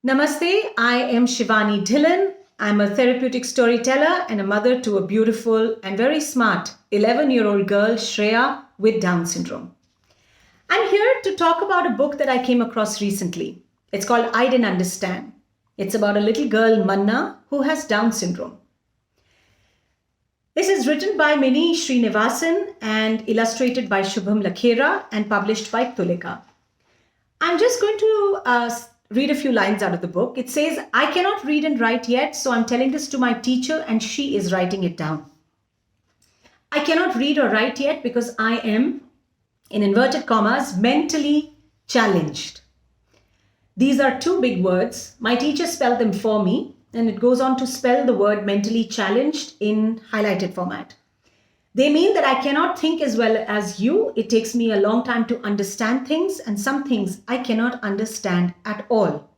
Namaste, I am Shivani Dhillon. I'm a therapeutic storyteller and a mother to a beautiful and very smart 11-year-old girl, Shreya, with Down syndrome. I'm here to talk about a book that I came across recently. It's called I Didn't Understand. It's about a little girl, Manna, who has Down syndrome. This is written by Mini Shrinivasn and illustrated by Shubham Lakhera and published by Tulika. I'm just going to read a few lines out of the book. It says, I cannot read and write yet, so I'm telling this to my teacher and she is writing it down. I cannot read or write yet because I am, in inverted commas, mentally challenged. These are two big words. My teacher spelled them for me, and it goes on to spell the word mentally challenged in highlighted format. They mean that I cannot think as well as you. It takes me a long time to understand things, and some things I cannot understand at all.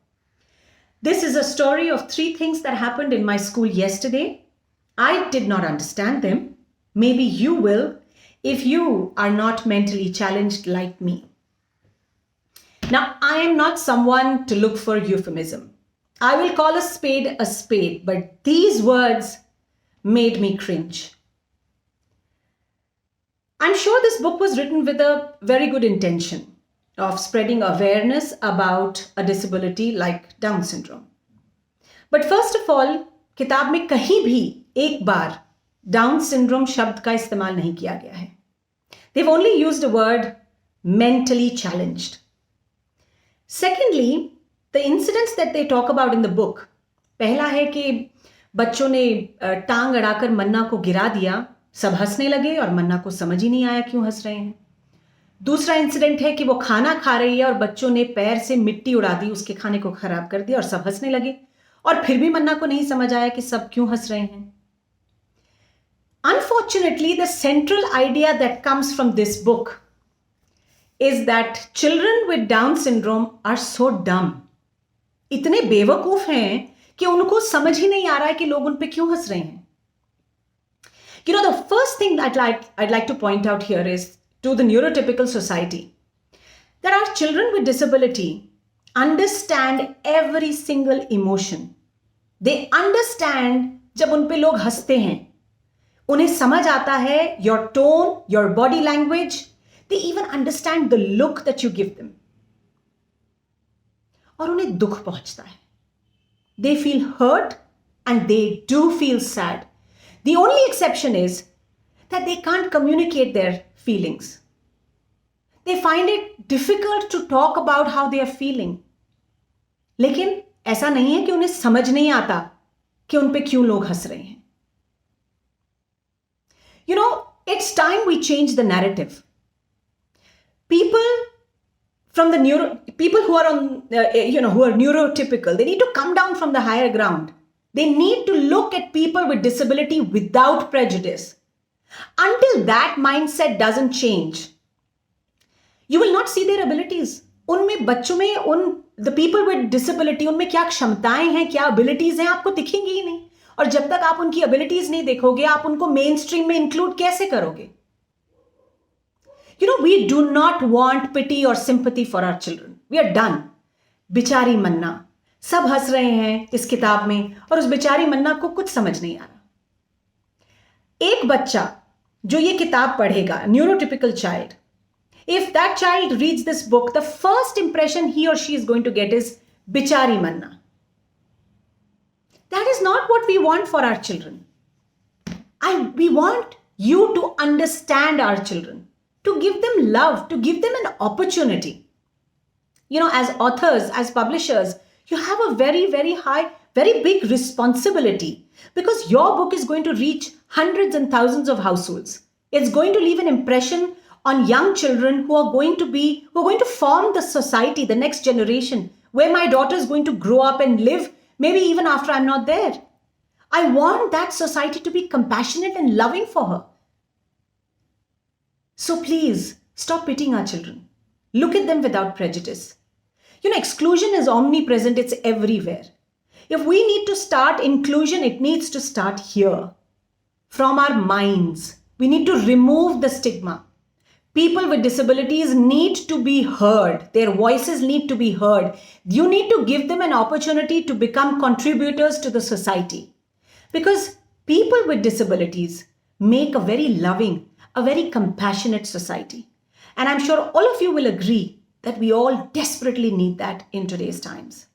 This is a story of 3 things that happened in my school yesterday. I did not understand them. Maybe you will if you are not mentally challenged like me. Now, I am not someone to look for euphemism. I will call a spade, but these words made me cringe. I'm sure this book was written with a very good intention of spreading awareness about a disability like Down syndrome. But first of all, किताब में कहीं भी एक बार Down syndrome शब्द का इस्तेमाल नहीं किया गया है. They've only used the word mentally challenged. Secondly, the incidents that they talk about in the book, पहला है कि बच्चों ने टांग अड़ाकर मन्ना को गिरा दिया, सब हंसने लगे और मन्ना को समझ ही नहीं आया क्यों हंस रहे हैं. दूसरा इंसिडेंट है कि वो खाना खा रही है और बच्चों ने पैर से मिट्टी उड़ा दी, उसके खाने को खराब कर दिया और सब हंसने लगे और फिर भी मन्ना को नहीं समझ आया कि सब क्यों हंस रहे हैं. Unfortunately, the central idea that comes from this book is that children with Down syndrome are so dumb. इतने बेवकूफ हैं कि उनको समझ ही नहीं आ रहा है कि लोग उन पे क्यों हंस रहे हैं. You know, the first thing that I'd like to point out here is to the neurotypical society that our children with disability understand every single emotion. They understand जब उन पे लोग हंसते हैं, उन्हें समझ आता है your tone, your body language. They even understand the look that you give them. और उन्हें दुख पहुंचता है. They feel hurt and they do feel sad. The only exception is that they can't communicate their feelings. They find it difficult to talk about how they are feeling. लेकिन ऐसा नहीं है कि उन्हें समझ नहीं आता कि उन पे क्यों लोग हंस रहे हैं. You know, it's time we change the narrative. People who are on, who are neurotypical, they need to come down from the higher ground. They need to look at people with disability without prejudice. Until that mindset doesn't change, you will not see their abilities. उनमें बच्चों में the people with disability, उनमें क्या क्षमताएं हैं, क्या abilities हैं, आपको दिखेंगी ही नहीं. और जब तक आप उनकी abilities नहीं देखोगे, आप उनको mainstream में include कैसे करोगे? You know, we do not want pity or sympathy for our children. We are done. बिचारी मन्ना, सब हंस रहे हैं इस किताब में और उस बेचारी मन्ना को कुछ समझ नहीं आ रहा. एक बच्चा जो ये किताब पढ़ेगा, neurotypical child, if that child reads this book, the first impression he or she is going to get is bichari manna. That is not what we want for our children. We want you to understand our children, to give them love, to give them an opportunity. You know, as authors, as publishers, you have a very, very high, very big responsibility because your book is going to reach hundreds and thousands of households. It's going to leave an impression on young children who are going to form the society, the next generation, where my daughter is going to grow up and live, maybe even after I'm not there. I want that society to be compassionate and loving for her. So please, stop pitying our children. Look at them without prejudice. You know, exclusion is omnipresent, it's everywhere. If we need to start inclusion, it needs to start here, from our minds. We need to remove the stigma. People with disabilities need to be heard. Their voices need to be heard. You need to give them an opportunity to become contributors to the society. Because people with disabilities make a very loving, a very compassionate society. And I'm sure all of you will agree that we all desperately need that in today's times.